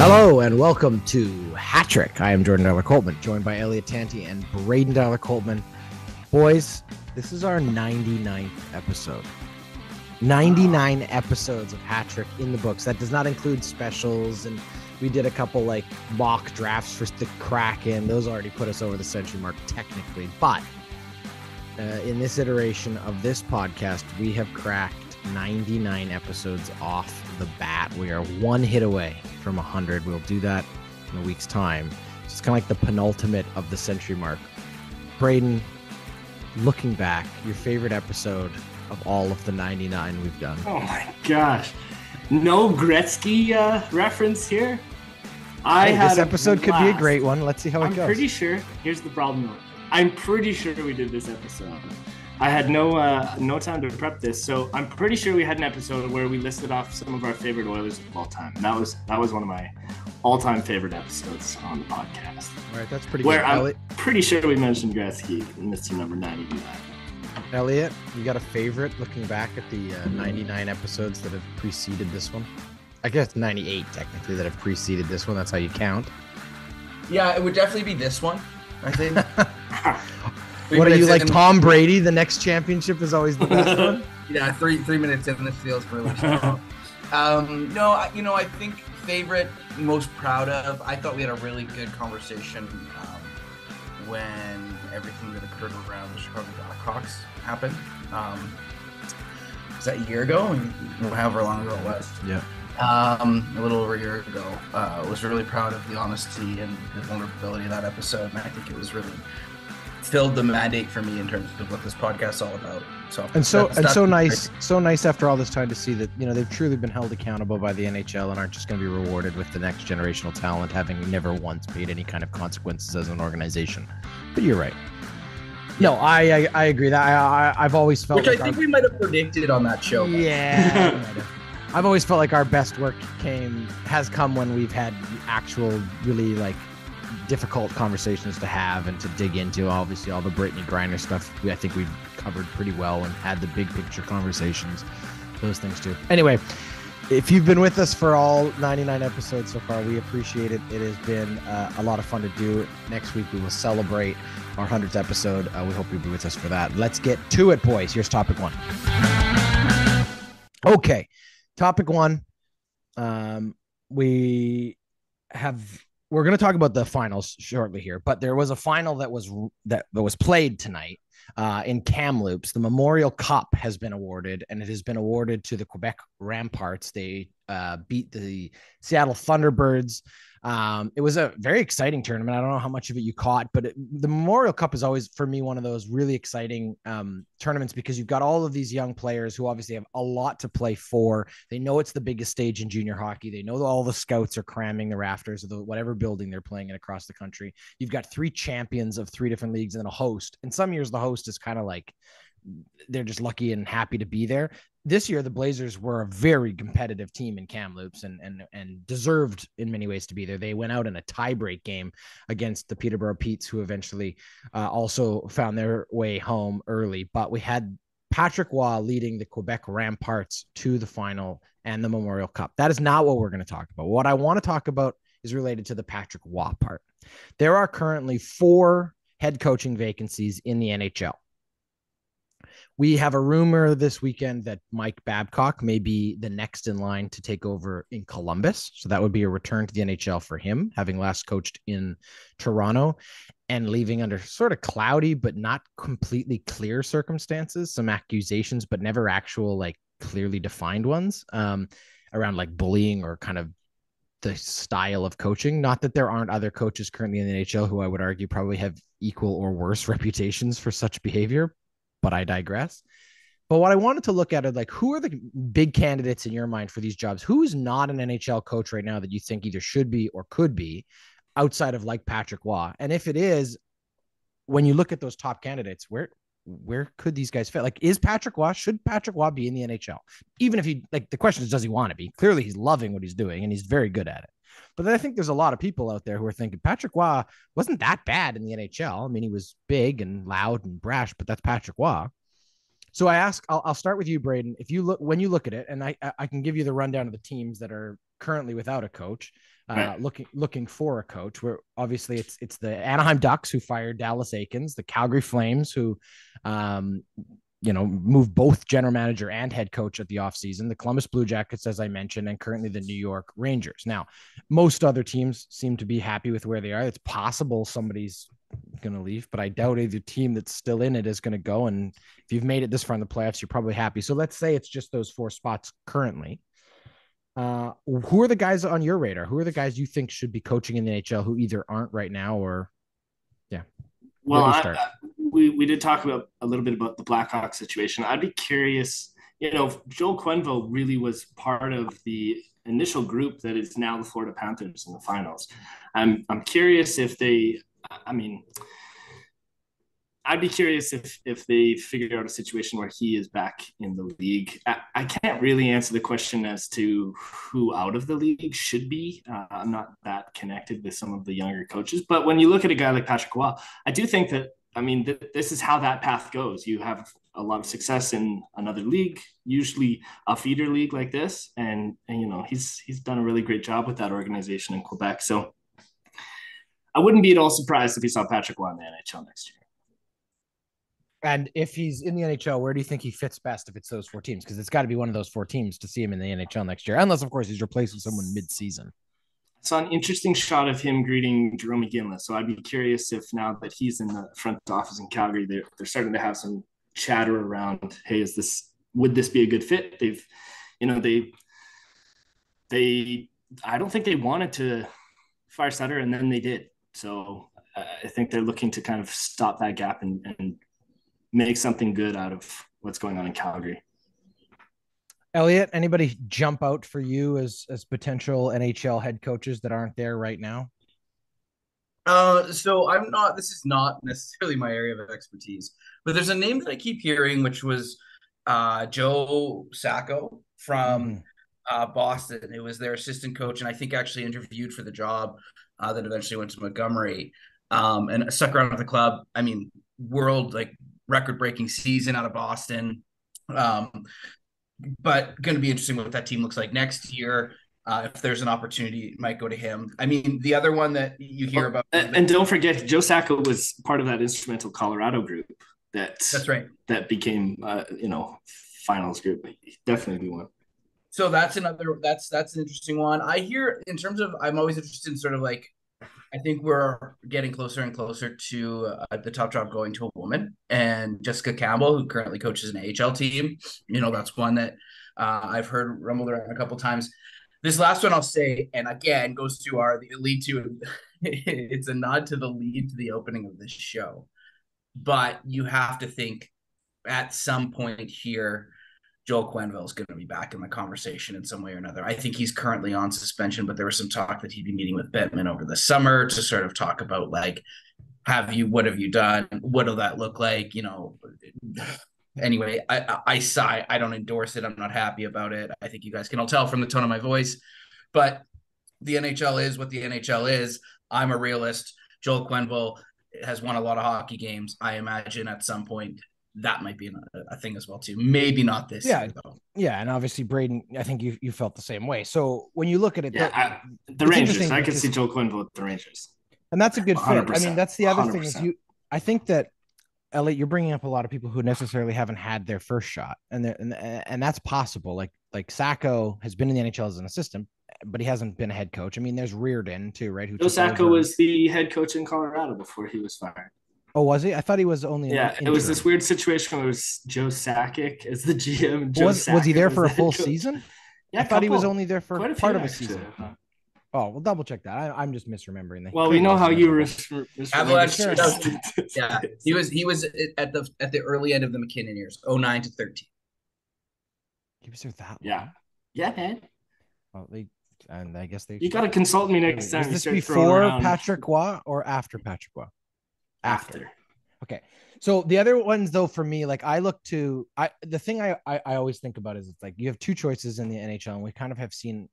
Hello and welcome to Hattrick. I am Jordan Dollar-Coltman, joined by Elliot Tanti and Braden Dollar-Coltman. Boys, this is our 99th episode. 99 episodes of Hattrick in the books. That does not include specials, and we did a couple like mock drafts for the Kraken. Those already put us over the century mark technically, but in this iteration of this podcast, we have cracked 99 episodes off the bat. We are one hit away from 100. We'll do that in a week's time. It's kind of like the penultimate of the century mark. Braden, looking back, your favorite episode of all of the 99 we've done? Oh my gosh. No Gretzky reference here. This episode could be a great one. Let's see how it goes. I'm pretty sure, here's the problem though. I'm pretty sure we did this episode. I had no time to prep this, so I'm pretty sure we had an episode where we listed off some of our favorite Oilers of all time. And that was one of my all-time favorite episodes on the podcast. All right, that's pretty where good. I'm pretty sure we mentioned Gretzky, Mr. Number 90. Elliot, you got a favorite looking back at the 99 episodes that have preceded this one? I guess 98 technically that have preceded this one. That's how you count. Yeah, it would definitely be this one, I think. What are you like, Tom Brady? The next championship is always the best one. Yeah, three minutes in, this feels really strong. I think favorite, most proud of. I thought we had a really good conversation when everything that occurred around the Chicago Blackhawks happened. Was that a year ago? However long ago it was. Yeah. A little over a year ago. Was really proud of the honesty and the vulnerability of that episode, and I think it was really filled the mandate for me in terms of what this podcast is all about. So nice after all this time to see that, you know, they've truly been held accountable by the NHL and aren't just going to be rewarded with the next generational talent, having never once paid any kind of consequences as an organization. But you're right. No, I agree that I've always felt which like I think we might have predicted on that show. Yeah. I've always felt like our best work has come when we've had actual really like difficult conversations to have and to dig into. Obviously all the Brittany Griner stuff I think we've covered pretty well and had the big picture conversations, those things too. Anyway, if you've been with us for all 99 episodes so far, we appreciate it. It has been a lot of fun to do. Next week we will celebrate our 100th episode. We hope you'll be with us for that. Let's get to it, boys. Here's topic one. Okay, topic one. We're going to talk about the finals shortly here, but there was a final that was played tonight in Kamloops. The Memorial Cup has been awarded, and it has been awarded to the Quebec Ramparts. They beat the Seattle Thunderbirds. It was a very exciting tournament. I don't know how much of it you caught, but the Memorial Cup is always, for me, one of those really exciting tournaments because you've got all of these young players who obviously have a lot to play for. They know it's the biggest stage in junior hockey. They know that all the scouts are cramming the rafters of whatever building they're playing in across the country. You've got three champions of three different leagues and a host. And some years the host is kind of like they're just lucky and happy to be there. This year, the Blazers were a very competitive team in Kamloops and deserved in many ways to be there. They went out in a tiebreak game against the Peterborough Petes, who eventually also found their way home early. But we had Patrick Roy leading the Quebec Ramparts to the final and the Memorial Cup. That is not what we're going to talk about. What I want to talk about is related to the Patrick Roy part. There are currently 4 head coaching vacancies in the NHL. We have a rumor this weekend that Mike Babcock may be the next in line to take over in Columbus. So that would be a return to the NHL for him, having last coached in Toronto and leaving under sort of cloudy but not completely clear circumstances. Some accusations, but never actual like clearly defined ones around like bullying or kind of the style of coaching. Not that there aren't other coaches currently in the NHL who I would argue probably have equal or worse reputations for such behavior, but I digress. But what I wanted to look at is like, who are the big candidates in your mind for these jobs? Who is not an NHL coach right now that you think either should be or could be outside of like Patrick Roy? And if it is, when you look at those top candidates, where could these guys fit? Like, should Patrick Roy be in the NHL? Even if the question is, does he want to be? Clearly he's loving what he's doing and he's very good at it. But then I think there's a lot of people out there who are thinking Patrick Roy wasn't that bad in the NHL. I mean, he was big and loud and brash, but that's Patrick Roy. So I'll start with you, Braden. When you look at it, and I can give you the rundown of the teams that are currently without a coach. Right. looking for a coach. Where obviously it's the Anaheim Ducks who fired Dallas Eakins, the Calgary Flames who, moved both general manager and head coach at the offseason, the Columbus Blue Jackets, as I mentioned, and currently the New York Rangers. Now, most other teams seem to be happy with where they are. It's possible somebody's going to leave, but I doubt either team that's still in it is going to go. And if you've made it this far in the playoffs, you're probably happy. So let's say it's just those 4 spots currently. Who are the guys on your radar? Who are the guys you think should be coaching in the NHL who either aren't right now or, yeah? Well, we did talk about a little bit about the Blackhawks situation. I'd be curious, Joel Quenneville really was part of the initial group that is now the Florida Panthers in the finals. I'm curious if I'd be curious if they figured out a situation where he is back in the league. I can't really answer the question as to who out of the league should be. I'm not that connected with some of the younger coaches. But when you look at a guy like Patrick Roy, I do think that, this is how that path goes. You have a lot of success in another league, usually a feeder league like this. And he's done a really great job with that organization in Quebec. So I wouldn't be at all surprised if we saw Patrick Roy in the NHL next year. And if he's in the NHL, where do you think he fits best if it's those 4 teams? Because it's got to be one of those 4 teams to see him in the NHL next year, unless, of course, he's replacing someone mid-season. I saw an interesting shot of him greeting Jarome Iginla. So I'd be curious if now that he's in the front office in Calgary, they're starting to have some chatter around, hey, would this be a good fit? I don't think they wanted to fire Sutter, and then they did. So I think they're looking to kind of stop that gap and make something good out of what's going on in Calgary. Elliot, anybody jump out for you as potential NHL head coaches that aren't there right now? So this is not necessarily my area of expertise, but there's a name that I keep hearing, which was Joe Sacco from Boston. It was their assistant coach, and I think actually interviewed for the job that eventually went to Montgomery, and stuck around with the club. World record-breaking season out of Boston. But going to be interesting what that team looks like next year. If there's an opportunity, it might go to him. the other one that you hear about. And don't forget, Joe Sacco was part of that instrumental Colorado group. That's right. That became, finals group. Definitely one. So that's an interesting one. I hear in terms of, I'm always interested in sort of I think we're getting closer and closer to the top job going to a woman, and Jessica Campbell, who currently coaches an AHL team. That's one that I've heard rumbled around a couple times. This last one I'll say, and again, goes to the lead to, it's a nod to the lead to the opening of this show. But you have to think at some point here, Joel Quenneville is going to be back in the conversation in some way or another. I think he's currently on suspension, but there was some talk that he'd be meeting with Bettman over the summer to sort of talk about what have you done? What'll that look like? Anyway, I sigh. I don't endorse it. I'm not happy about it. I think you guys can all tell from the tone of my voice, but the NHL is what the NHL is. I'm a realist. Joel Quenneville has won a lot of hockey games. I imagine at some point that might be a thing as well too. Maybe not this year though. Yeah, and obviously Braden, I think you felt the same way. So when you look at it, the Rangers, I could see Joel Quenneville with the Rangers, and that's a good fit. That's the other 100%. Thing is I think that Elliot, you're bringing up a lot of people who necessarily haven't had their first shot, and that's possible. Like Sacco has been in the NHL as an assistant, but he hasn't been a head coach. There's Reardon too, right? Joe Sacco was the head coach in Colorado before he was fired. Oh, was he? I thought he was only. It was this weird situation where it was Joe Sakic as the GM. Was he there for a full season? Yeah, I thought he was only there for part of a season. Oh, we'll double check that. I'm just misremembering that. Well, we know how you Avalanche. Yeah, he was at the early end of the McKinnon years, 09 to 13. He was there that long. Yeah, man. Well, and I guess you got to consult me next time. Is this before Patrick Roy or after Patrick Roy? After. Okay. So the other ones though, for me, the thing I always think about is it's you have 2 choices in the NHL, and we kind of have seen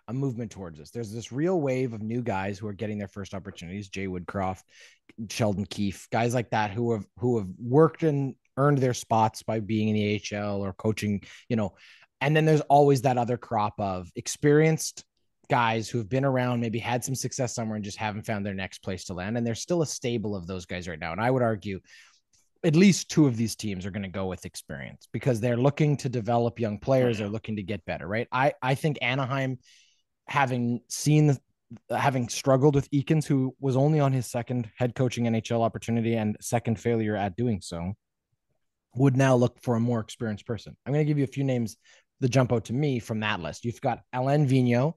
a movement towards this. There's this real wave of new guys who are getting their first opportunities. Jay Woodcroft, Sheldon Keefe, guys like that who have worked and earned their spots by being in the AHL or coaching, and then there's always that other crop of experienced guys who have been around, maybe had some success somewhere and just haven't found their next place to land. And there's still a stable of those guys right now. And I would argue at least two of these teams are going to go with experience because they're looking to develop young players. They're looking to get better, right? I think Anaheim, having struggled with Eakins, who was only on his second head coaching NHL opportunity and second failure at doing so, would now look for a more experienced person. I'm going to give you a few names that jump out to me from that list. You've got Alain Vigneault,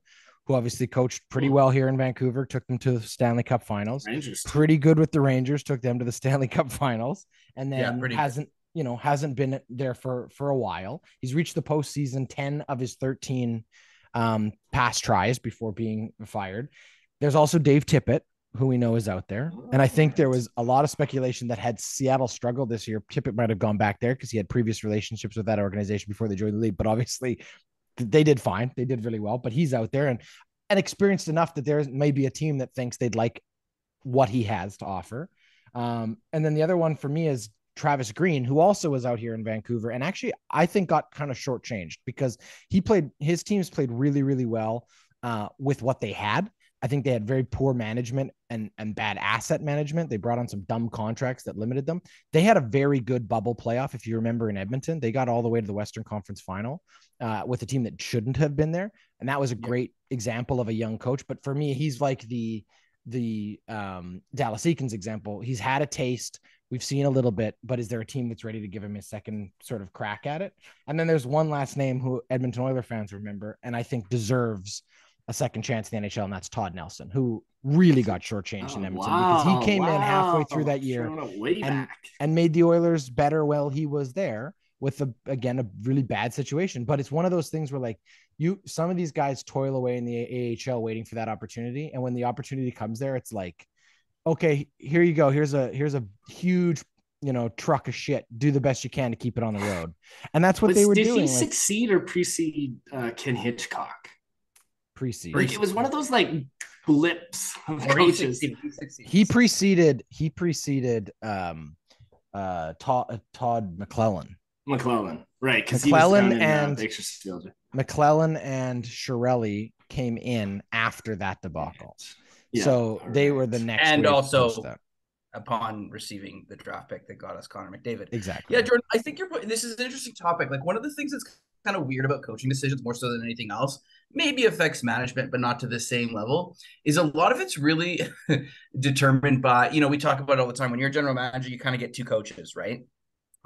who obviously coached pretty well here in Vancouver, took them to the Stanley Cup Finals. Rangers. Pretty good with the Rangers, took them to the Stanley Cup Finals, and then hasn't been there for a while. He's reached the postseason 10 of his 13 past tries before being fired. There's also Dave Tippett, who we know is out there. And I think there was a lot of speculation that had Seattle struggled this year, Tippett might have gone back there because he had previous relationships with that organization before they joined the league. But obviously they did fine. They did really well, but he's out there and experienced enough that there may be a team that thinks they'd like what he has to offer. And then the other one for me is Travis Green, who also was out here in Vancouver and actually I think got kind of shortchanged because his teams played really, really well with what they had. I think they had very poor management and bad asset management. They brought on some dumb contracts that limited them. They had a very good bubble playoff. If you remember in Edmonton, they got all the way to the Western Conference final with a team that shouldn't have been there. And that was a great example of a young coach. But for me, he's like the Dallas Eakins example. He's had a taste. We've seen a little bit, but is there a team that's ready to give him a second sort of crack at it? And then there's one last name who Edmonton Oilers fans remember, and I think deserves a second chance in the NHL, and that's Todd Nelson, who really got shortchanged in Edmonton because he came in halfway through that year and made the Oilers better while he was there with a really bad situation. But it's one of those things where some of these guys toil away in the AHL waiting for that opportunity. And when the opportunity comes there, it's like, okay, here you go. Here's a huge, truck of shit. Do the best you can to keep it on the road. And that's what they were doing. Did he succeed or precede Ken Hitchcock? Precede. Like it was one of those blips of coaches. He preceded Todd McClellan. Right? Because McClellan and Chiarelli came in after that debacle. Yeah, so they were the next. And also, upon receiving the draft pick that got us Connor McDavid. Exactly. Yeah, Jordan, I think this is an interesting topic. Like one of the things that's kind of weird about coaching decisions, more so than anything else, maybe affects management, but not to the same level, is a lot of it's really determined by, we talk about it all the time. When you're a general manager, you kind of get two coaches, right?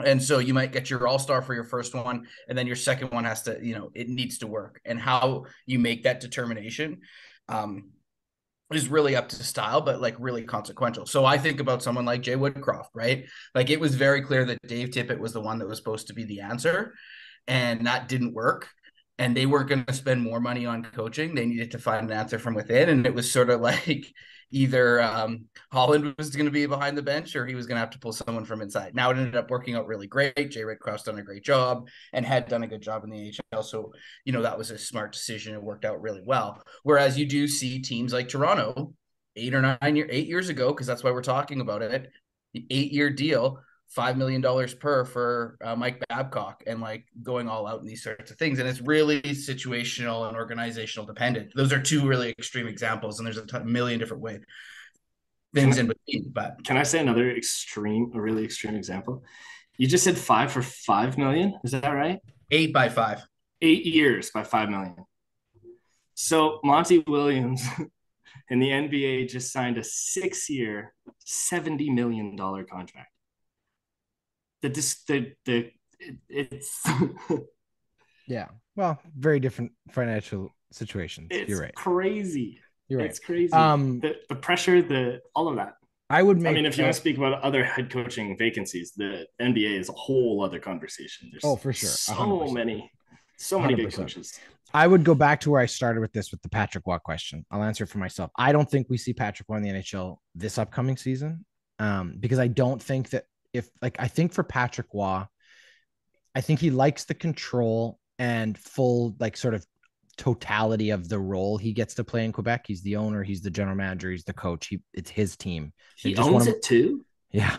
And so you might get your all-star for your first one, and then your second one has to, it needs to work. And how you make that determination is really up to style, but really consequential. So I think about someone like Jay Woodcroft, right? It was very clear that Dave Tippett was the one that was supposed to be the answer, and that didn't work. And they weren't going to spend more money on coaching. They needed to find an answer from within. And it was sort of either Holland was going to be behind the bench or he was going to have to pull someone from inside. Now it ended up working out really great. Jay Woodcroft's done a great job and had done a good job in the AHL. So, that was a smart decision. It worked out really well. Whereas you do see teams like Toronto 8 years ago, because that's why we're talking about it, the 8-year deal, $5 million per for Mike Babcock, and going all out in these sorts of things. And it's really situational and organizational dependent. Those are two really extreme examples, and there's a million different things in between. But can I say another really extreme example? You just said 5 for $5 million. Is that right? 8 by 5. 8 years by $5 million. So Monty Williams in the NBA just signed a 6-year, $70 million contract. It's yeah, well, very different financial situations. You're right. Crazy. You're right. It's crazy. The pressure, all of that. I mean, if you want to speak about other head coaching vacancies, the NBA is a whole other conversation. There's for sure. 100%. So many good coaches. I would go back to where I started with this, with the Patrick Waugh question. I'll answer it for myself. I don't think we see Patrick Waugh in the NHL this upcoming season, because I don't think that I think for Patrick Waugh, I think he likes the control and full, sort of totality of the role he gets to play in Quebec. He's the owner, he's the general manager, he's the coach. It's his team. He owns it too. Yeah.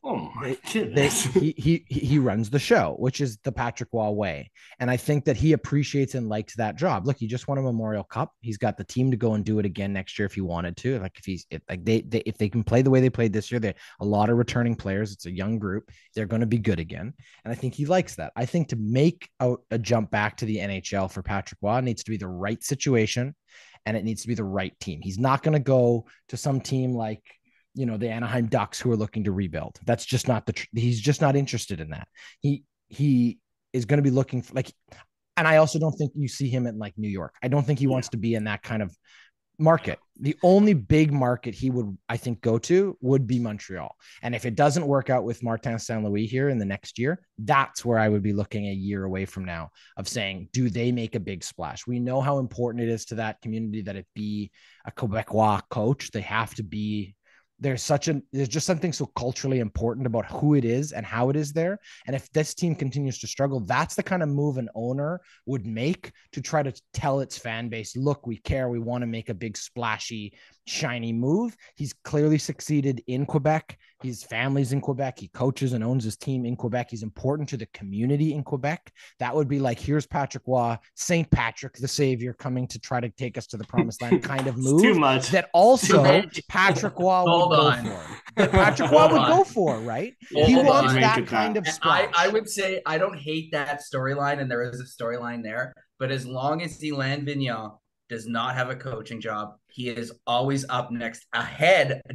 Oh my goodness. He runs the show, which is the Patrick Waugh way. And I think that he appreciates and likes that job. Look, he just won a Memorial Cup. He's got the team to go and do it again next year if he wanted to. Like if they can play the way they played this year, they a lot of returning players. It's a young group. They're going to be good again. And I think he likes that. I think to make a jump back to the NHL for Patrick Waugh, it needs to be the right situation and it needs to be the right team. He's not going to go to some team like, you know, the Anaheim Ducks who are looking to rebuild. That's just not he's just not interested in that. He is going to be looking for like, and I also don't think you see him in like New York. I don't think he wants to be in that kind of market. The only big market he would, I think, go to would be Montreal. And if it doesn't work out with Martin St. Louis here in the next year, that's where I would be looking a year away from now of saying, do they make a big splash? We know how important it is to that community that it be a Quebecois coach. They have to be, there's just something so culturally important about who it is and how it is there. And if this team continues to struggle, that's the kind of move an owner would make to try to tell its fan base, look, we care. We want to make a big splashy, shiny move. He's clearly succeeded in Quebec. His family's in Quebec. He coaches and owns his team in Quebec. He's important to the community in Quebec. That would be like, here's Patrick Waugh, St. Patrick, the savior, coming to try to take us to the promised land kind of move. Too much. That also Patrick Waugh would go for. That Patrick Waugh would go for, right? He wants that kind of splash. I would say I don't hate that storyline, and there is a storyline there. But as long as Dylan Vigneault does not have a coaching job, he is always up next,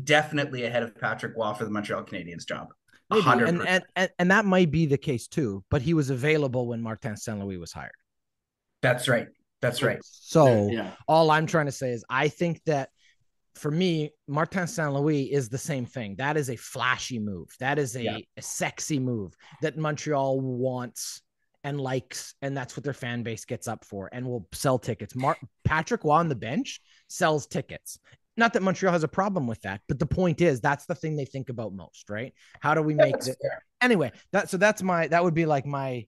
definitely ahead of Patrick Waugh for the Montreal Canadiens job. 100%. And that might be the case too, but he was available when Martin St. Louis was hired. That's right. So all I'm trying to say is I think that for me, Martin St. Louis is the same thing. That is a flashy move. That is a sexy move that Montreal wants and likes, and that's what their fan base gets up for and will sell tickets. Patrick Waugh on the bench sells tickets. Not that Montreal has a problem with that, but the point is that's the thing they think about most, right? How do we make it? Anyway, that would be like my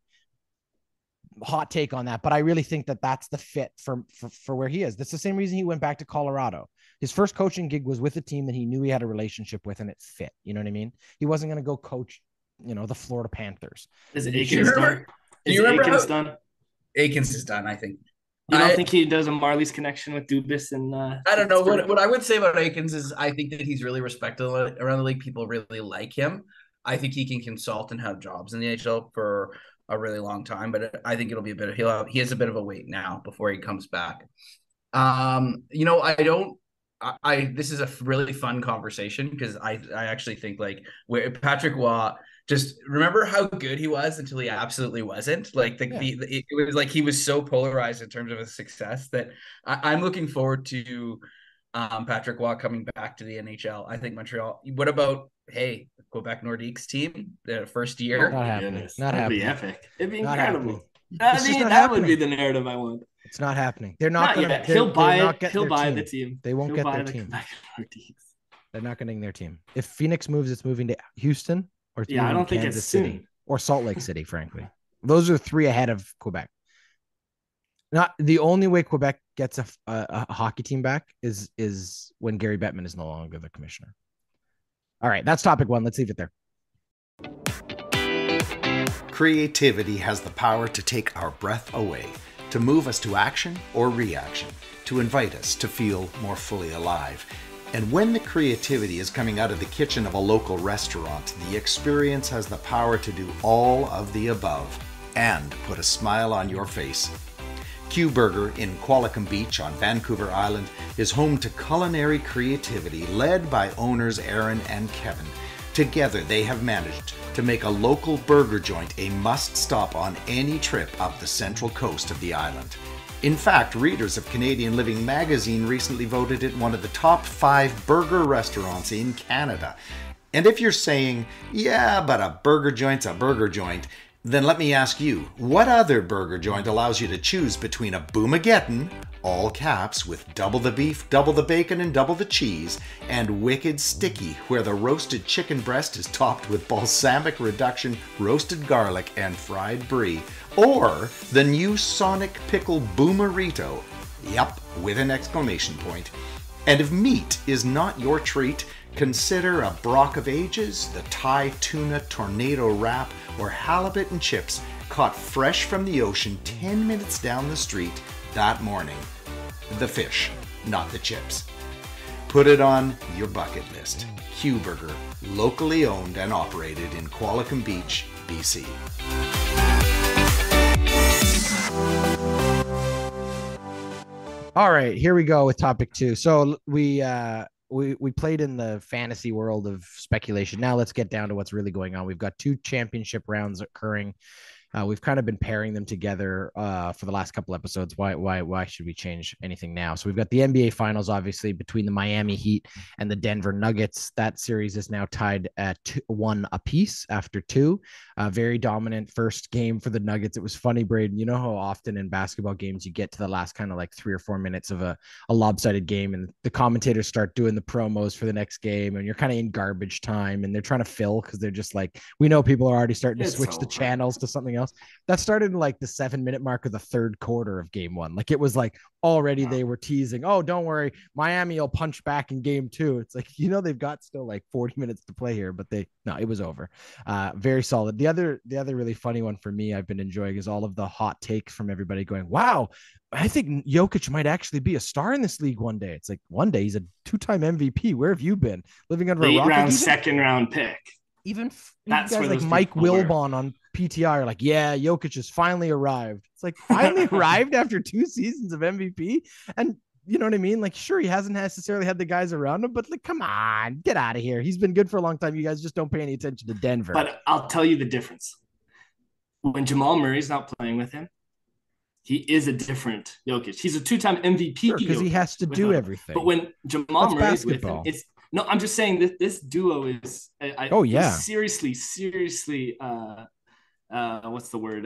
hot take on that, but I really think that that's the fit for where he is. That's the same reason he went back to Colorado. His first coaching gig was with a team that he knew he had a relationship with and it fit. You know what I mean? He wasn't going to go coach, the Florida Panthers. Is Aikens done? Aikens is done, I think. You don't think he does a Marley's connection with Dubas? And I don't know. What I would say about Aikens is I think that he's really respected around the league. People really like him. I think he can consult and have jobs in the NHL for a really long time, but I think it'll be he has a bit of a wait now before he comes back. This is a really fun conversation because I actually think like where Patrick Waugh, just remember how good he was until he absolutely wasn't. Like it was like he was so polarized in terms of his success that I'm looking forward to Patrick Waugh coming back to the NHL. I think Montreal. What about Quebec Nordiques team, the first year? Not happening. That'd be epic. It'd be not incredible. That would be the narrative I want. It's not happening. They're not going to. He'll buy it. He'll buy the team. They won't get their team. They're not getting their team. If Phoenix moves, it's moving to Houston or I don't think Kansas it's City soon. Or Salt Lake City. Frankly, those are three ahead of Quebec. Not the only way Quebec gets a hockey team back is when Gary Bettman is no longer the commissioner. All right, that's topic one. Let's leave it there. Creativity has the power to take our breath away, to move us to action or reaction, to invite us to feel more fully alive. And when the creativity is coming out of the kitchen of a local restaurant, the experience has the power to do all of the above and put a smile on your face. Q Burger in Qualicum Beach on Vancouver Island is home to culinary creativity led by owners Aaron and Kevin. Together they have managed to make a local burger joint a must-stop on any trip up the central coast of the island. In fact, readers of Canadian Living magazine recently voted it one of the top 5 burger restaurants in Canada. And if you're saying, yeah, but a burger joint's a burger joint, then let me ask you, what other burger joint allows you to choose between a Boomageddon, all caps, with double the beef, double the bacon, and double the cheese, and Wicked Sticky, where the roasted chicken breast is topped with balsamic reduction, roasted garlic, and fried brie, or the new Sonic Pickle Boomerito, yup, with an exclamation point. And if meat is not your treat, Consider a Brock of Ages, the Thai tuna tornado wrap, or halibut and chips caught fresh from the ocean 10 minutes down the street that morning. The fish, not the chips. Put it on your bucket list. Q Burger, locally owned and operated in Qualicum Beach, BC. All right, here we go with topic 2. So we played in the fantasy world of speculation. Now let's get down to what's really going on. We've got 2 championship rounds occurring. We've kind of been pairing them together for the last couple episodes. Why should we change anything now? So we've got the NBA Finals, obviously, between the Miami Heat and the Denver Nuggets. That series is now tied at 1 apiece after 2. Very dominant first game for the Nuggets. It was funny, Braden. You know how often in basketball games you get to the last kind of like 3 or 4 minutes of a lopsided game, and the commentators start doing the promos for the next game, and you're kind of in garbage time, and they're trying to fill because they're just like, we know people are already starting to switch the channels to something else. That started in like the 7-minute mark of the third quarter of game 1. Like it was like already they were teasing, oh, don't worry, Miami will punch back in game 2. It's like, they've got still like 40 minutes to play here, but it was over. Very solid. The other really funny one for me I've been enjoying is all of the hot takes from everybody going, wow, I think Jokic might actually be a star in this league one day. It's like, one day he's a 2-time MVP. Where have you been? Living under a rock? Round, second round pick. Even guys like Mike Wilbon on PTI are like, yeah, Jokic has finally arrived. It's like, finally arrived after 2 seasons of MVP? And you know what I mean? Like, sure, he hasn't necessarily had the guys around him, but like, come on, get out of here. He's been good for a long time. You guys just don't pay any attention to Denver. But I'll tell you the difference. When Jamal Murray's not playing with him, he is a different Jokic. He's a 2-time MVP. Because he has to do everything. But when Jamal Murray's with him, it's no, I'm just saying that this duo is seriously what's the word?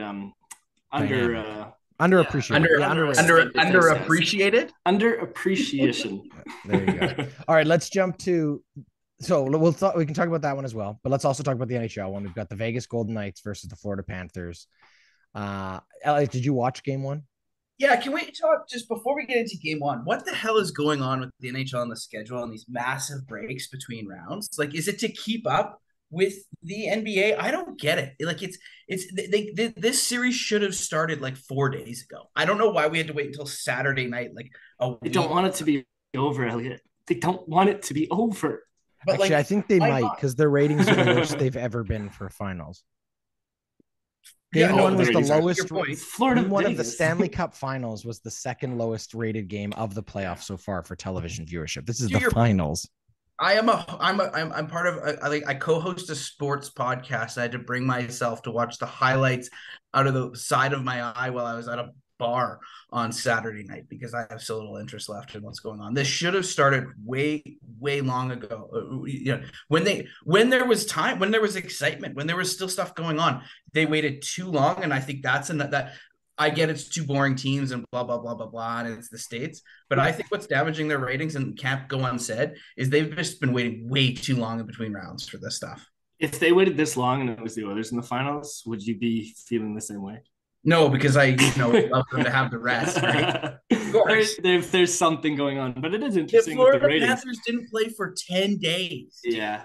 Underappreciated. Underappreciation. There you go. All right, let's jump to. So we can talk about that one as well, but let's also talk about the NHL one. We've got the Vegas Golden Knights versus the Florida Panthers. Alex, did you watch game 1? Yeah, can we talk just before we get into game 1? What the hell is going on with the NHL and the schedule and these massive breaks between rounds? Like, is it to keep up with the NBA? I don't get it. Like, this series should have started like 4 days ago. I don't know why we had to wait until Saturday night. Like, they don't want it to be over, Elliot. They don't want it to be over. But actually, I think they might, because their ratings are the worst they've ever been for finals. Game 1 was the lowest. Florida one of the Stanley Cup Finals was the second lowest rated game of the playoffs so far for television viewership. This is the finals. I'm part of I co-host a sports podcast. I had to bring myself to watch the highlights out of the side of my eye while I was at a bar on Saturday night because I have so little interest left in what's going on. This should have started way long ago. When there was time, when there was excitement, when there was still stuff going on, they waited too long, and I think that's that. I get it's 2 boring teams and blah blah blah blah blah, and it's the States. But I think what's damaging their ratings and can't go unsaid is they've just been waiting way too long in between rounds for this stuff. If they waited this long and it was the Oilers in the finals, would you be feeling the same way? No, because I love them to have the rest, right? Of course. There's something going on, but it is interesting. The Florida Panthers didn't play for 10 days. Yeah,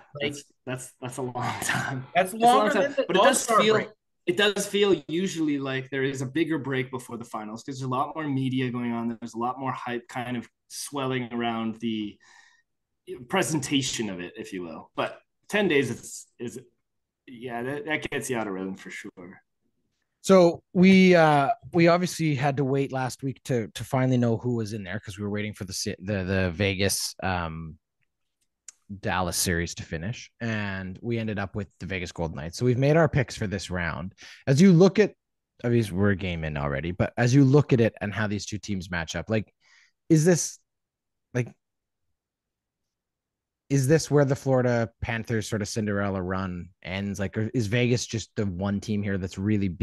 that's a long time. That's longer than the but it does feel usually like there is a bigger break before the finals because there's a lot more media going on. There's a lot more hype kind of swelling around the presentation of it, if you will. But 10 days that gets you out of rhythm for sure. So we obviously had to wait last week to finally know who was in there because we were waiting for the Vegas Dallas series to finish, and we ended up with the Vegas Golden Knights. So we've made our picks for this round. As you look at, obviously we're a game in already, but as you look at it and how these 2 teams match up, like, is this where the Florida Panthers sort of Cinderella run ends? Like, or is Vegas just the one team here that's really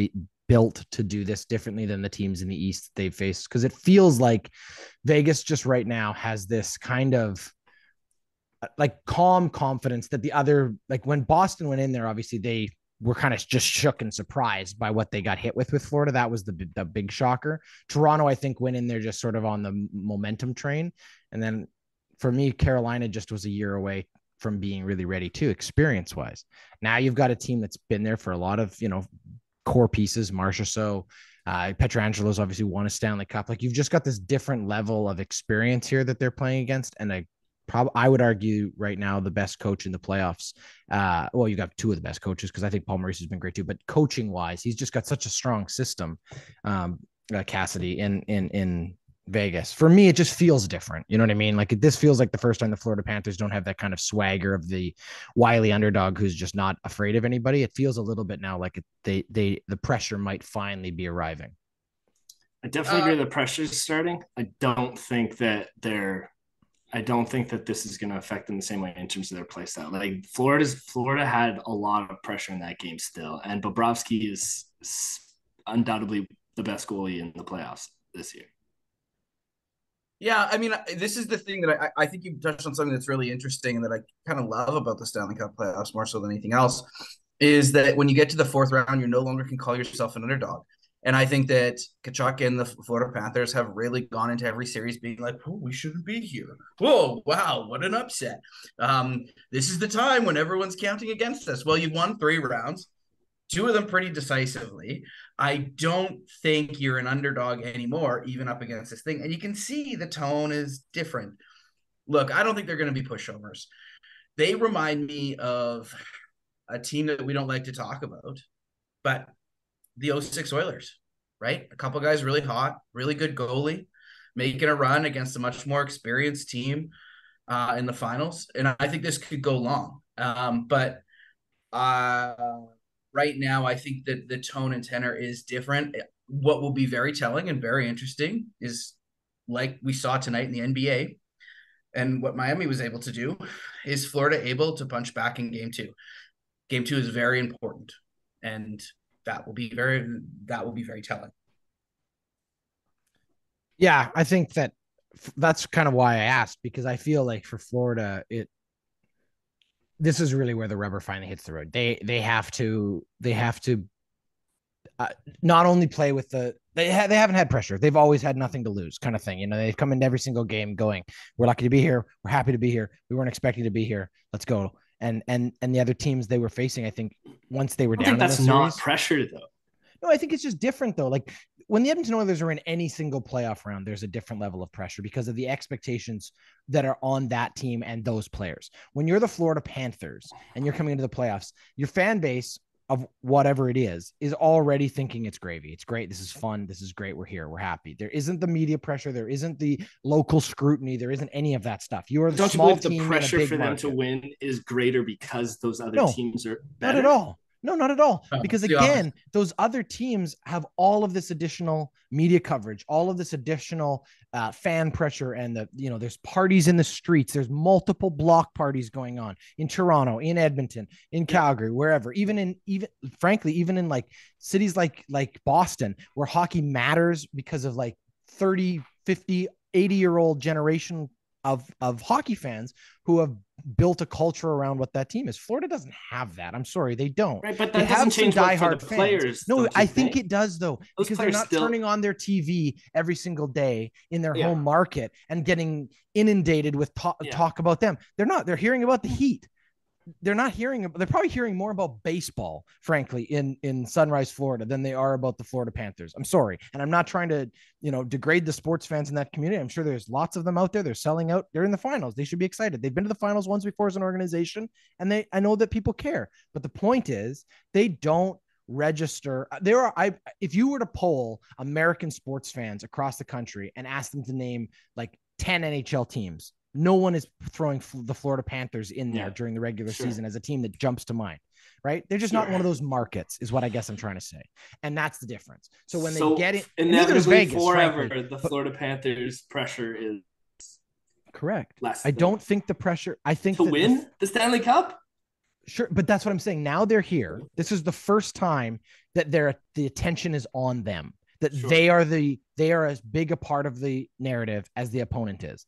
built to do this differently than the teams in the East they've faced? Because it feels like Vegas just right now has this kind of like calm confidence that the other, like when Boston went in there, obviously they were kind of just shook and surprised by what they got hit with Florida. That was the big shocker. Toronto, I think, went in there just sort of on the momentum train. And then for me, Carolina just was a year away from being really ready too, experience wise. Now you've got a team that's been there for a lot of, core pieces. Marcia, Petrangelo's obviously won a Stanley Cup. Like, you've just got this different level of experience here that they're playing against. And I would argue right now the best coach in the playoffs. Well, you got two of the best coaches, because I think Paul Maurice has been great too. But coaching wise, he's just got such a strong system. Cassidy in Vegas. For me, it just feels different. You know what I mean? Like, this feels like the first time the Florida Panthers don't have that kind of swagger of the wily underdog who's just not afraid of anybody. It feels a little bit now like the pressure might finally be arriving. I definitely agree the pressure's starting. I don't think that this is going to affect them the same way in terms of their play style. Like, Florida had a lot of pressure in that game still, and Bobrovsky is undoubtedly the best goalie in the playoffs this year. Yeah, I mean, this is the thing that I think you touched on something that's really interesting and that I kind of love about the Stanley Cup playoffs more so than anything else, is that when you get to the fourth round, you no longer can call yourself an underdog. And I think that Tkachuk and the Florida Panthers have really gone into every series being like, oh, we shouldn't be here. Whoa, wow, what an upset. This is the time when everyone's counting against us. Well, you've won 3 rounds, 2 of them pretty decisively. I don't think you're an underdog anymore, even up against this thing. And you can see the tone is different. Look, I don't think they're going to be pushovers. They remind me of a team that we don't like to talk about, but the 06 Oilers, right? A couple guys really hot, really good goalie, making a run against a much more experienced team in the finals. And I think this could go long. But right now, I think that the tone and tenor is different. What will be very telling and very interesting is, like we saw tonight in the NBA, and what Miami was able to do, is Florida able to punch back in game 2. Game 2 is very important, and that will be very telling. Yeah, I think that's kind of why I asked, because I feel like for Florida, this is really where the rubber finally hits the road. They have to not only play with they haven't had pressure. They've always had nothing to lose, kind of thing. They've come into every single game going, we're lucky to be here. We're happy to be here. We weren't expecting to be here. Let's go. And the other teams they were facing, I think once they were down, I think that's not pressure though. No, I think it's just different though. Like, when the Edmonton Oilers are in any single playoff round, there's a different level of pressure because of the expectations that are on that team and those players. When you're the Florida Panthers and you're coming into the playoffs, your fan base of whatever it is already thinking it's gravy. It's great. This is fun. This is great. We're here. We're happy. There isn't the media pressure. There isn't the local scrutiny. There isn't any of that stuff. You are the small team. The pressure for them to win is greater because those other teams are better. Not at all. No, not at all. Because again, those other teams have all of this additional media coverage, all of this additional fan pressure, and there's parties in the streets. There's multiple block parties going on in Toronto, in Edmonton, in Calgary, wherever. Even in like cities like Boston, where hockey matters because of like 30, 50, 80-year-old generation of hockey fans who have built a culture around what that team is. Florida doesn't have that. I'm sorry, they don't. Right, but that doesn't change diehard for the players. No, I think it does though, because they're not turning on their TV every single day in their home market and getting inundated with talk about them. They're not. They're hearing about the Heat. They're probably hearing more about baseball, frankly, in Sunrise, Florida, than they are about the Florida Panthers. I'm sorry. And I'm not trying to, degrade the sports fans in that community. I'm sure there's lots of them out there. They're selling out. They're in the finals. They should be excited. They've been to the finals once before as an organization, and I know that people care. But the point is, they don't register. If you were to poll American sports fans across the country and ask them to name like 10 NHL teams, no one is throwing the Florida Panthers in there during the regular season as a team that jumps to mind, right? They're just not one of those markets, is what I guess I'm trying to say. And that's the difference. So when they get it, neither is Vegas, forever, frankly, the Florida Panthers pressure is correct. I don't think the pressure, I think to win the Stanley Cup. Sure. But that's what I'm saying. Now they're here. This is the first time that the attention is on them, that they are as big a part of the narrative as the opponent is.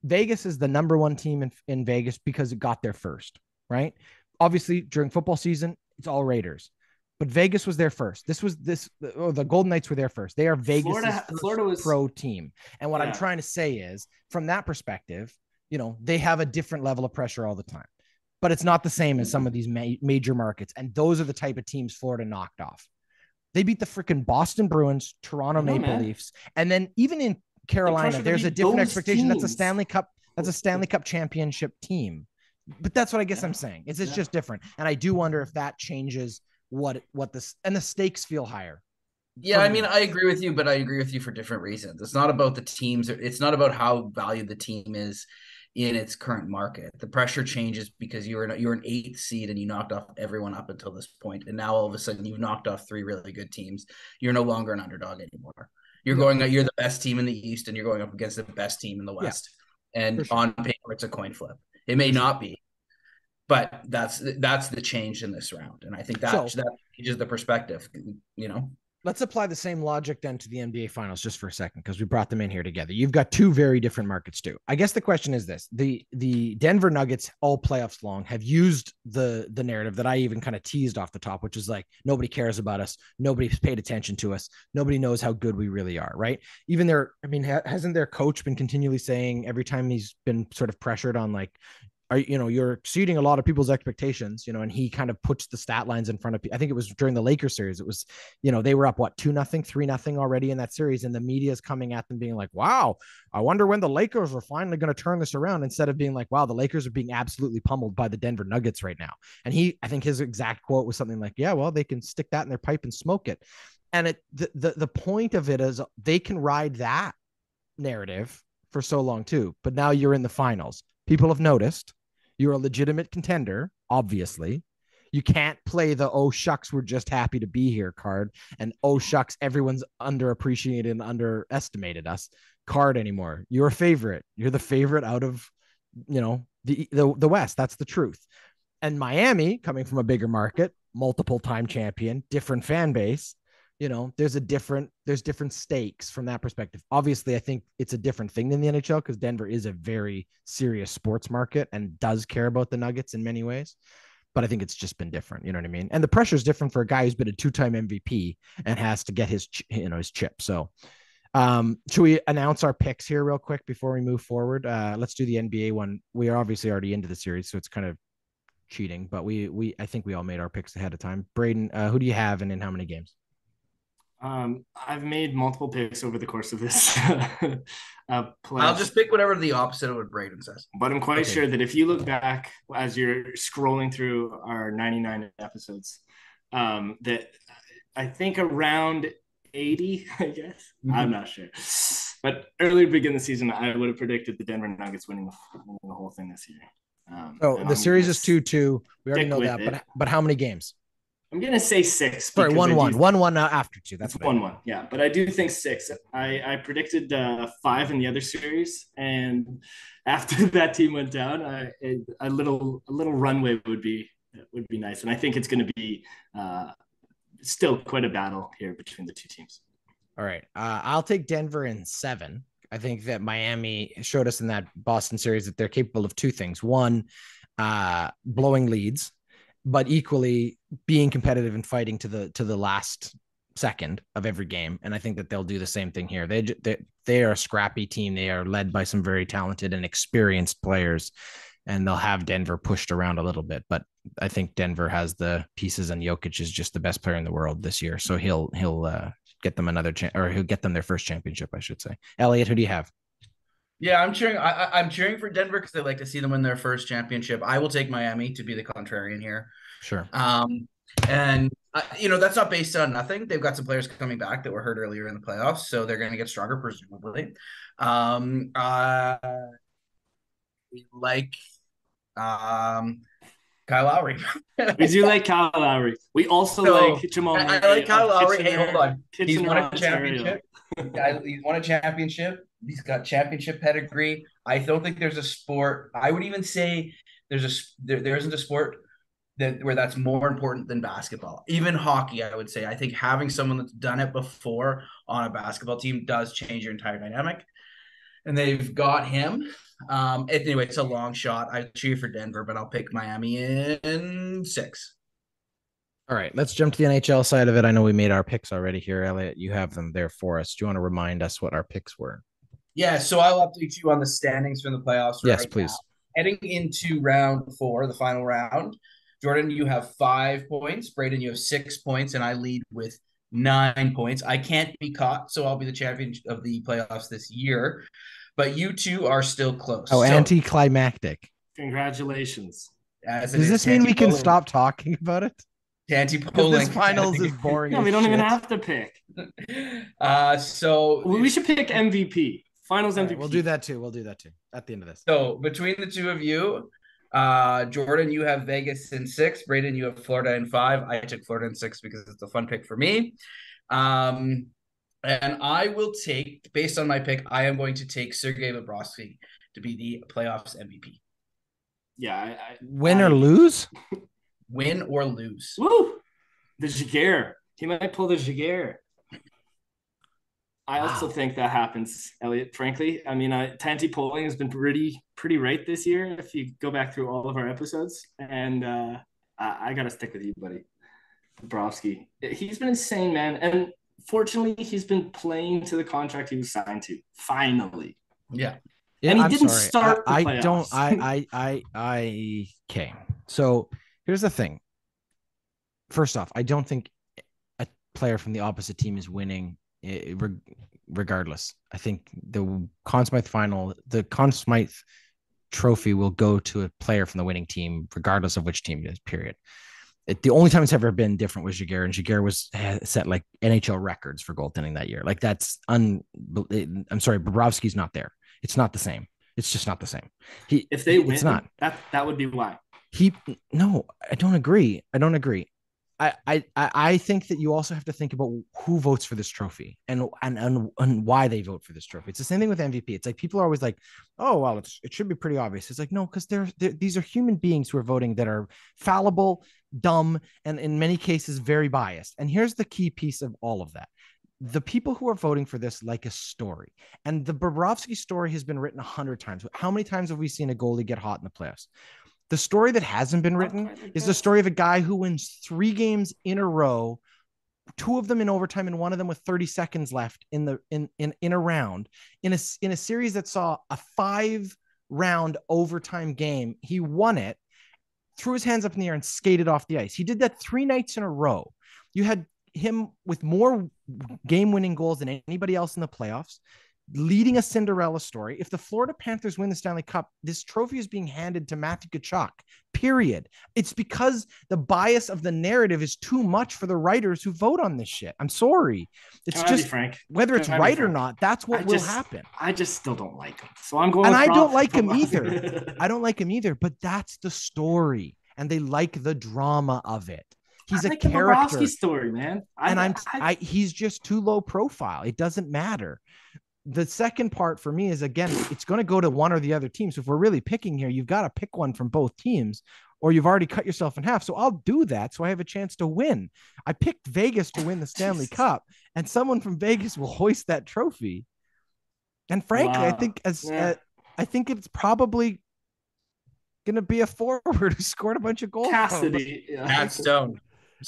Vegas is the number one team in Vegas because it got there first, right? Obviously, during football season, it's all Raiders. But Vegas was there first. The Golden Knights were there first. They are Vegas' pro team. And what I'm trying to say is, from that perspective, they have a different level of pressure all the time. but it's not the same as some of these major markets. And those are the type of teams Florida knocked off. They beat the freaking Boston Bruins, Toronto Maple Leafs, and then even in Carolina, there's a different expectation. Teams. That's a Stanley Cup. That's a Stanley Cup championship team. But that's what I guess I'm saying. It's just different. And I do wonder if that changes what this, and the stakes feel higher. Yeah, I mean, I agree with you, but I agree with you for different reasons. It's not about the teams. It's not about how valued the team is in its current market. The pressure changes because you're an 8th seed and you knocked off everyone up until this point, and now all of a sudden you've knocked off 3 really good teams. You're no longer an underdog anymore. You're the best team in the East, and you're going up against the best team in the West. Yeah, and on paper, it's a coin flip. It may not be, but that's the change in this round, and I think that changes the perspective. Let's apply the same logic then to the NBA Finals just for a second, because we brought them in here together. You've got 2 very different markets too. I guess the question is this: the Denver Nuggets, all playoffs long, have used the narrative that I even kind of teased off the top, which is like, nobody cares about us, nobody's paid attention to us, nobody knows how good we really are, right? Even hasn't their coach been continually saying every time he's been sort of pressured on like, you're exceeding a lot of people's expectations, and he kind of puts the stat lines in front of, I think it was during the Lakers series. It was, they were up 2-0, 3-0 already in that series. And the media is coming at them being like, wow, I wonder when the Lakers are finally going to turn this around, instead of being like, wow, the Lakers are being absolutely pummeled by the Denver Nuggets right now. And I think his exact quote was something like, yeah, well, they can stick that in their pipe and smoke it. And the point of it is they can ride that narrative for so long too. But now you're in the finals. People have noticed you're a legitimate contender, obviously. You can't play the, oh, shucks, we're just happy to be here card, and oh, shucks, everyone's underappreciated and underestimated us card anymore. You're a favorite. You're the favorite out of, the West. That's the truth. And Miami, coming from a bigger market, multiple time champion, different fan base, there's different stakes from that perspective. Obviously, I think it's a different thing than the NHL, because Denver is a very serious sports market and does care about the Nuggets in many ways. But I think it's just been different. You know what I mean? And the pressure is different for a guy who's been a 2-time MVP and has to get his chip. So should we announce our picks here real quick before we move forward? Let's do the NBA one. We are obviously already into the series, so it's kind of cheating, but I think we all made our picks ahead of time. Braden, who do you have and in how many games? I've made multiple picks over the course of this. I'll just pick whatever the opposite of what Braden says. But I'm quite sure that if you look back as you're scrolling through our 99 episodes, that I think around 80, I guess. Mm-hmm. I'm not sure. But earlier begin the season, I would have predicted the Denver Nuggets winning the whole thing this year. The series is 2-2. We already know that, but how many games? I'm going to say 6. Sorry, 1-1. 1-1 after 2. That's 1-1. Yeah, but I do think 6. I predicted 5 in the other series, and after that team went down, a little runway would be nice. And I think it's going to be still quite a battle here between the two teams. All right. I'll take Denver in 7. I think that Miami showed us in that Boston series that they're capable of 2 things. One, blowing leads, but equally being competitive and fighting to the last second of every game. And I think that they'll do the same thing here. They are a scrappy team. They are led by some very talented and experienced players, and they'll have Denver pushed around a little bit. But I think Denver has the pieces, and Jokic is just the best player in the world this year. So he'll get them another chance, or he'll get them their first championship, I should say. Elliot, who do you have? Yeah, I'm cheering. I'm cheering for Denver because I like to see them win their first championship. I will take Miami to be the contrarian here. Sure. And that's not based on nothing. They've got some players coming back that were hurt earlier in the playoffs, so they're going to get stronger presumably. Kyle Lowry. We do like Kyle Lowry. We also like Jamal Murray. I like Kyle Lowry. Hey, hold on. He's won a championship. He's won a championship. He's got championship pedigree. I don't think there's a sport. I would even say there isn't a sport where that's more important than basketball. Even hockey, I would say. I think having someone that's done it before on a basketball team does change your entire dynamic. And they've got him. Anyway, it's a long shot. I cheer for Denver, but I'll pick Miami in 6. All right, let's jump to the NHL side of it. I know we made our picks already here, Elliot. You have them there for us. Do you want to remind us what our picks were? Yeah, so I'll update you on the standings from the playoffs. Yes, please. heading into round 4, the final round, Jordan, you have 5 points. Braden, you have 6 points, and I lead with 9 points. I can't be caught, so I'll be the champion of the playoffs this year. But you two are still close. Oh, anticlimactic. Congratulations. Does this mean we can stop talking about it? Anti-polling. This finals is boring. No, we don't even have to pick. So we should pick MVP. Finals MVP. Right, we'll do that too. At the end of this. So between the two of you, Jordan, you have Vegas in 6. Braden, you have Florida in 5. I took Florida in 6 because it's a fun pick for me. And I will take, based on my pick, I am going to take Sergei Bobrovsky to be the playoffs MVP. Yeah. Win or lose? Win or lose. Woo! The Jaguar. He might pull the Jaguar. I also think that happens, Elliot, frankly. I mean, Tanti polling has been pretty right this year if you go back through all of our episodes. And I got to stick with you, buddy. Bobrovsky. He's been insane, man. And fortunately, he's been playing to the contract he was signed to. Finally. Yeah. And he didn't start the playoffs. Okay. So here's the thing. First off, I don't think a player from the opposite team is winning regardless. I think the Conn Smythe trophy will go to a player from the winning team, regardless of which team it is, period. The only time it's ever been different was Jaguar, and Jaguar set like NHL records for goaltending that year. Like I'm sorry, Bobrovsky's not there. It's not the same. It's just not the same. If they win, it's not. That would be why. No, I don't agree. I think that you also have to think about who votes for this trophy and why they vote for this trophy. It's the same thing with MVP. It's like people are always like, oh, well, it should be pretty obvious. It's like, no, because these are human beings who are voting that are fallible, dumb, and in many cases very biased. And here's the key piece of all of that. The people who are voting for this like a story, and the Bobrovsky story has been written 100 times. How many times have we seen a goalie get hot in the playoffs? The story that hasn't been written is the story of a guy who wins 3 games in a row, 2 of them in overtime and 1 of them with 30 seconds left in a round, in a series that saw a 5-round overtime game. He won it, threw his hands up in the air and skated off the ice. He did that 3 nights in a row. You had him with more game-winning goals than anybody else in the playoffs, leading a Cinderella story. If the Florida Panthers win the Stanley Cup, this trophy is being handed to Matthew Tkachuk, period. It's because the bias of the narrative is too much for the writers who vote on this shit. I'm sorry. It's just, Frank, whether it's right or not, that's what will happen. I just still don't like him. So I'm going and I don't like him either. I don't like him either, but that's the story. And they like the drama of it. He's a character. The story, man. He's just too low profile. It doesn't matter. The second part for me is, again, it's going to go to one or the other team. So if we're really picking here, you've got to pick one from both teams, or you've already cut yourself in half. So I'll do that so I have a chance to win. I picked Vegas to win the Stanley Cup, and someone from Vegas will hoist that trophy. And frankly, I think it's probably going to be a forward who scored a bunch of goals. Cassidy. Matt Stone.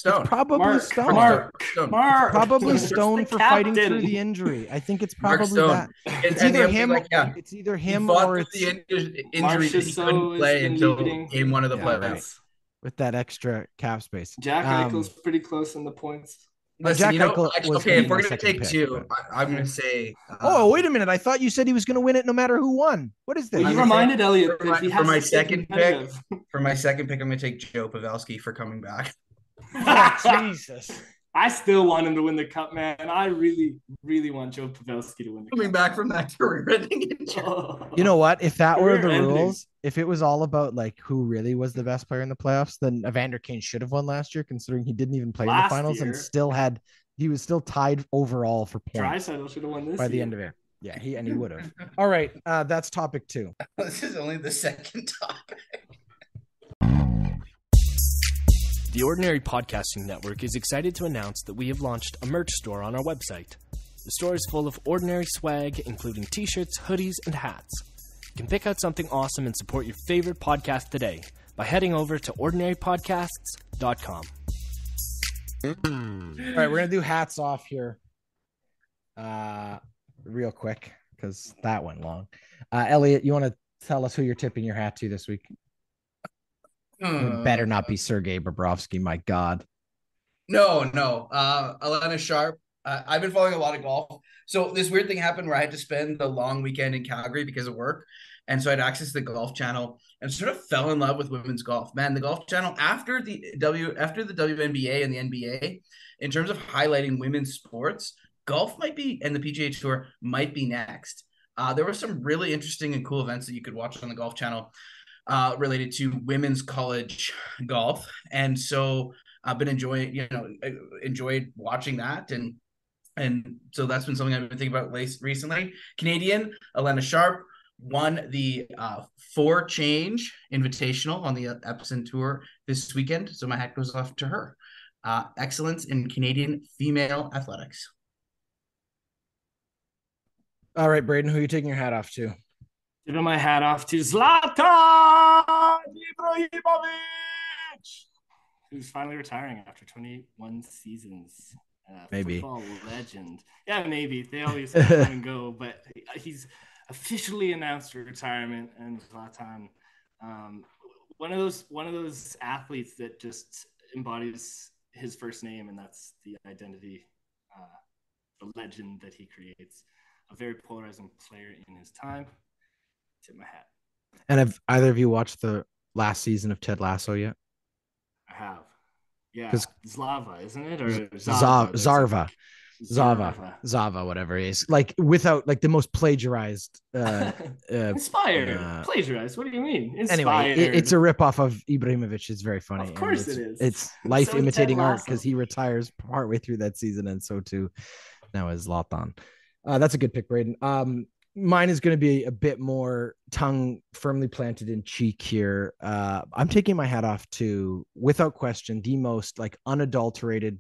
Probably Stone. Probably Stone for fighting through the injury. I think it's probably that. It's either him. It's either him or it's the injury that he couldn't play until game 1 of the playoffs. Right. With that extra cap space. Jack Eichel's pretty close in the points. Listen, if we're going to take 2, I'm going to say... wait a minute. I thought you said he was going to win it no matter who won. What is this? Well, you reminded Elliot for my second pick. For my second pick, I'm going to take Joe Pavelski for coming back. Oh, Jesus. I still want him to win the cup, man. I really, really want Joe Pavelski to win the cup. Coming back from that career-ending injury. You know what? If that were the rules, if it was all about like who really was the best player in the playoffs, then Evander Kane should have won last year, considering he didn't even play in the finals and he was still tied overall for points. Draisaitl should have won this by the end of it. Yeah, he would have. All right, that's topic 2. This is only the second topic. The Ordinary Podcasting Network is excited to announce that we have launched a merch store on our website. The store is full of ordinary swag, including t-shirts, hoodies, and hats. You can pick out something awesome and support your favorite podcast today by heading over to ordinarypodcasts.com. All right, we're going to do hats off here real quick because that went long. Elliot, you want to Tell us who you're tipping your hat to this week. It better not be Sergei Bobrovsky. My God. No. Alana Sharp. I've been following a lot of golf. So this weird thing happened where I had to spend the long weekend in Calgary because of work. And so I had access to the Golf Channel and sort of fell in love with women's golf. Man, the Golf Channel after the WNBA and the NBA, in terms of highlighting women's sports, golf might be, and the PGA Tour might be next. There were some really interesting and cool events that you could watch on the Golf Channel related to women's college golf. And so I've been enjoyed watching that. And so that's been something I've been thinking about recently. Canadian Alana Sharp won the Four Change Invitational on the Epson Tour this weekend. So my hat goes off to her. Excellence in Canadian female athletics. All right, Braden, who are you taking your hat off to? Giving my hat off to Zlatan Ibrahimovic, who's finally retiring after 21 seasons. Maybe. Football legend. Yeah, maybe. They always come and go, but he's officially announced retirement. And Zlatan, one of those athletes that just embodies his first name, and that's the identity, the legend that he creates. A very polarizing player in his time. Tip my hat. And have either of you watched the last season of Ted Lasso yet? I have. Yeah. Zlava, isn't it? Or Zava, whatever it is. Like without like the most plagiarized inspired. Plagiarized. What do you mean? Inspired. Anyway, it's a ripoff of Ibrahimovic. It's very funny. Of course it is. It's life so imitating art because he retires partway through that season, and so too now is Zlatan. That's a good pick, Braden. Mine is going to be a bit more tongue firmly planted in cheek here. I'm taking my hat off to, without question, the most like unadulteratedly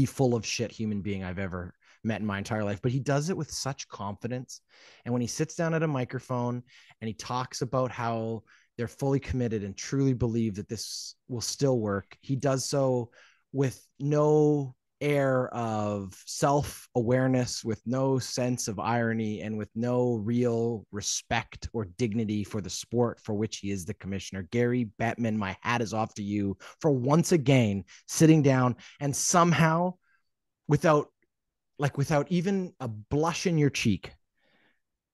full of shit human being I've ever met in my entire life. But he does it with such confidence. And when he sits down at a microphone and he talks about how they're fully committed and truly believe that this will still work, he does so with no air of self-awareness, with no sense of irony, and with no real respect or dignity for the sport for which he is the commissioner. Gary Bettman, my hat is off to you for once again sitting down and somehow without even a blush in your cheek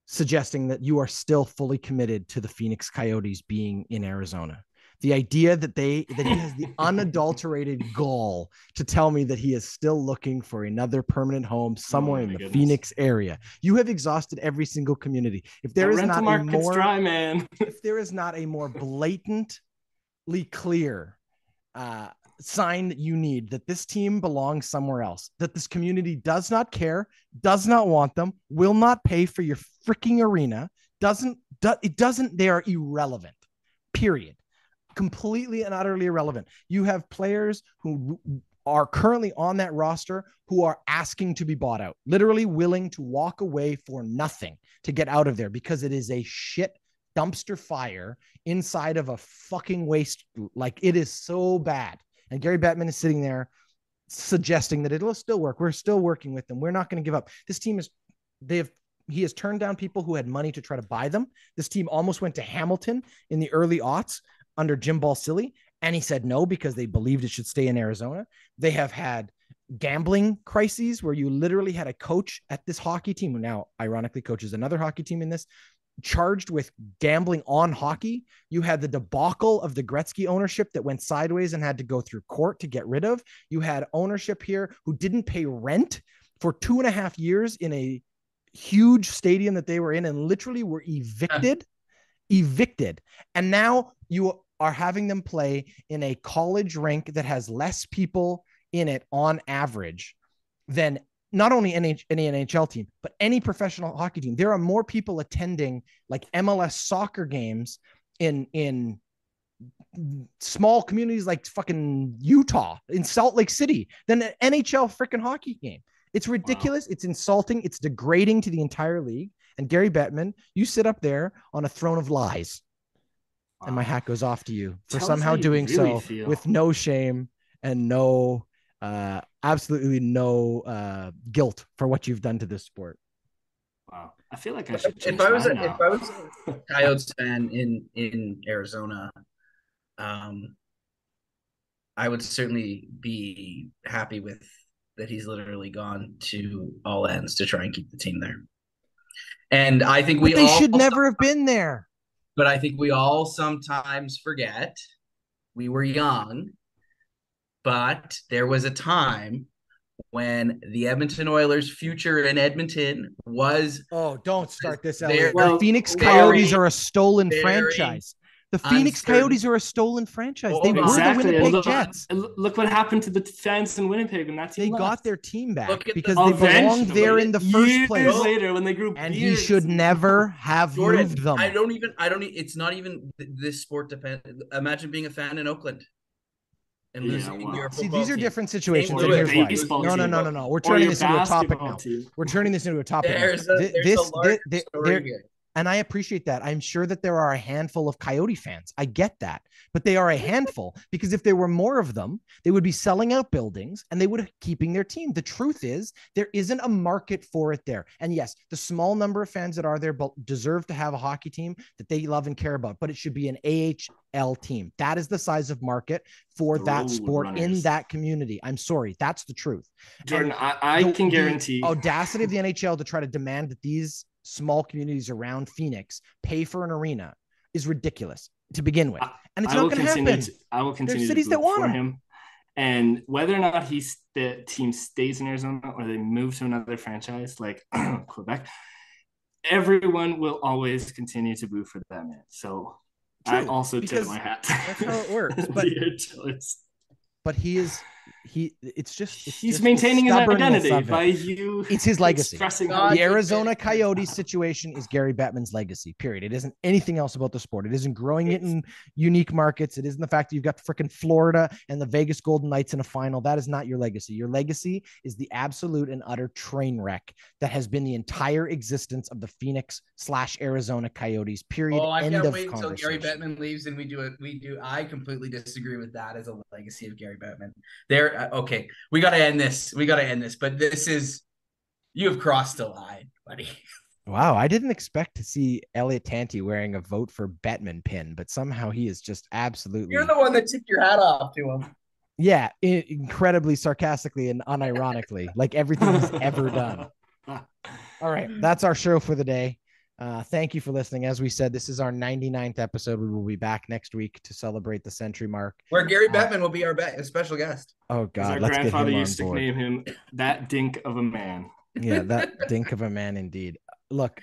suggesting that you are still fully committed to the Phoenix Coyotes being in Arizona. The idea that he has the unadulterated gall to tell me that he is still looking for another permanent home somewhere in the Phoenix area. You have exhausted every single community. If there is not a more dry, man. If there is not a more blatantly clear sign that you need that this team belongs somewhere else, that this community does not care, does not want them, will not pay for your freaking arena, they are irrelevant. Period. Completely and utterly irrelevant. You have players who are currently on that roster who are asking to be bought out, literally willing to walk away for nothing to get out of there because it is a shit dumpster fire inside of a fucking waste. Like, it is so bad. And Gary Bettman is sitting there suggesting that it'll still work. We're still working with them. We're not going to give up. This team he has turned down people who had money to try to buy them. This team almost went to Hamilton in the early aughts under Jim Balsillie, and he said no because they believed it should stay in Arizona. They have had gambling crises where you literally had a coach at this hockey team, who now ironically coaches another hockey team in this, charged with gambling on hockey. You had the debacle of the Gretzky ownership that went sideways and had to go through court to get rid of. You had ownership here who didn't pay rent for 2.5 years in a huge stadium that they were in and literally were evicted. And now you are having them play in a college rink that has less people in it on average than not only any NHL team, but any professional hockey team. There are more people attending like MLS soccer games in small communities like fucking Utah, in Salt Lake City, than an NHL freaking hockey game. It's ridiculous. Wow. It's insulting. It's degrading to the entire league. And Gary Bettman, you sit up there on a throne of lies. Wow. And my hat goes off to you for somehow doing really so with no shame and no, absolutely no guilt for what you've done to this sport. Wow. I feel like I should change If I was mine if now. I was a Coyotes fan in Arizona, I would certainly be happy with that he's literally gone to all ends to try and keep the team there. And I think But they should never have been there. But I think we all sometimes forget we were young, but there was a time when the Edmonton Oilers' future in Edmonton was. Oh, don't start this, Very- Elliot. well, The Phoenix very- Coyotes are a stolen very franchise. The Phoenix uncertain. Coyotes are a stolen franchise. They Hold were on. Exactly. the And Winnipeg look, Jets. look what happened to the fans in Winnipeg when that team They left. got their team back Look at because the- they belonged there in the first years place. later when they grew And he beards. should never have Jordan, moved them. I don't it's not even this sport depend. Imagine being a fan in Oakland and Yeah, losing wow. your See, football these are team. different situations, Same and with here's why. baseball No, team. no. We're Or turning your this into a topic basketball now. team. We're turning this into a topic now. There's a large story here. And I appreciate that. I'm sure that there are a handful of Coyote fans. I get that. But they are a handful because if there were more of them, they would be selling out buildings and they would be keeping their team. The truth is there isn't a market for it there. And yes, the small number of fans that are there deserve to have a hockey team that they love and care about, but it should be an AHL team. That is the size of market for that sport in that community. I'm sorry. That's the truth. Jordan, I can guarantee the audacity of the NHL to try to demand that these small communities around Phoenix pay for an arena is ridiculous to begin with. And it's not going to happen. I will continue There's cities to that want for him. him. And whether or not the team stays in Arizona or they move to another franchise like Quebec, everyone will always continue to boo for that man. So True, I also tip because my hat. That's how it works. But he's maintaining his identity by it's his legacy. The Arizona Coyotes situation is Gary Bettman's legacy, period. It isn't anything else about the sport. It isn't growing it in unique markets. It isn't the fact that you've got freaking Florida and the Vegas Golden Knights in a final. That is not your legacy. Your legacy is the absolute and utter train wreck that has been the entire existence of the Phoenix/Arizona Coyotes, period. Oh, I End can't of wait until Gary conversation. Bettman leaves and we do it. I completely disagree with that as a legacy of Gary Bettman. Okay, we got to end this. But you have crossed the line, buddy. Wow, I didn't expect to see Elliot Tanti wearing a vote for Bettman pin, but somehow he is just absolutely. You're the one that tipped your hat off to him. Yeah, incredibly sarcastically and unironically, like everything he's ever done. All right, that's our show for the day. Thank you for listening. As we said, this is our 99th episode. We will be back next week to celebrate the century mark, where Gary Bettman will be our special guest. Oh God, our let's grandfather get him used on board. to name him that dink of a man. Yeah, that dink of a man indeed. Look,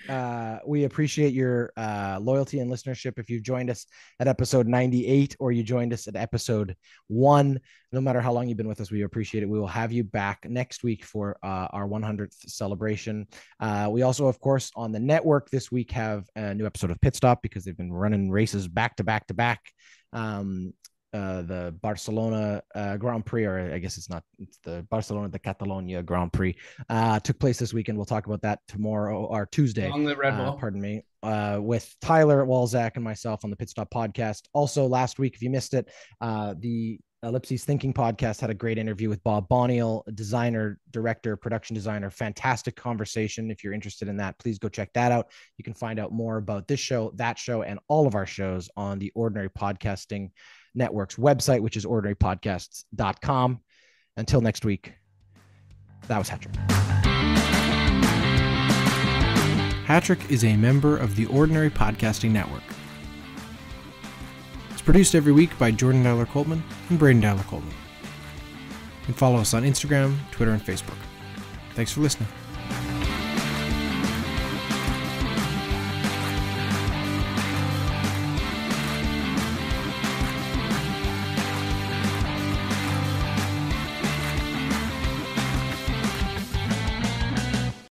we appreciate your loyalty and listenership. If you've joined us at episode 98 or you joined us at episode 1, no matter how long you've been with us, we appreciate it. We will have you back next week for our 100th celebration. We also, of course, on the network this week have a new episode of Pit Stop because they've been running races back to back to back. The Barcelona Grand Prix, or I guess it's the Barcelona de Catalonia Grand Prix, took place this weekend. We'll talk about that tomorrow or Tuesday. On the Red Bull. Pardon me. With Tyler Walzak and myself on the Pit Stop podcast. Also, last week, if you missed it, the Ellipses Thinking podcast had a great interview with Bob Boniel, designer, director, production designer. Fantastic conversation. If you're interested in that, please go check that out. You can find out more about this show, that show, and all of our shows on the Ordinary Podcasting Network's website, which is ordinarypodcasts.com. Until next week, that was Hatrick. Hatrick is a member of the Ordinary Podcasting Network. It's produced every week by Jordan Dowler Coltman and Braden Dowler Coltman. You can follow us on Instagram, Twitter, and Facebook. Thanks for listening.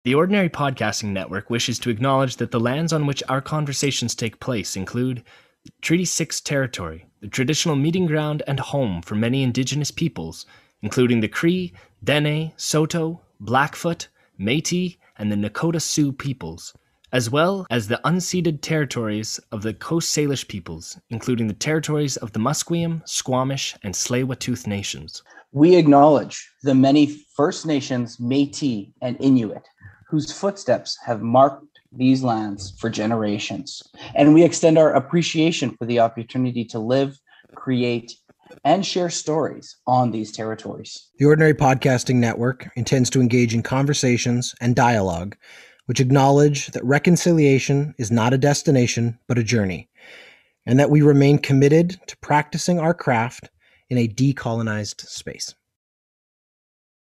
The Ordinary Podcasting Network wishes to acknowledge that the lands on which our conversations take place include Treaty 6 territory, the traditional meeting ground and home for many indigenous peoples, including the Cree, Dene, Saulteaux, Blackfoot, Métis, and the Nakota Sioux peoples, as well as the unceded territories of the Coast Salish peoples, including the territories of the Musqueam, Squamish, and Tsleil-Waututh nations. We acknowledge the many First Nations, Métis, and Inuit whose footsteps have marked these lands for generations, and we extend our appreciation for the opportunity to live, create, and share stories on these territories. The Ordinary Podcasting Network intends to engage in conversations and dialogue which acknowledge that reconciliation is not a destination, but a journey, and that we remain committed to practicing our craft in a decolonized space.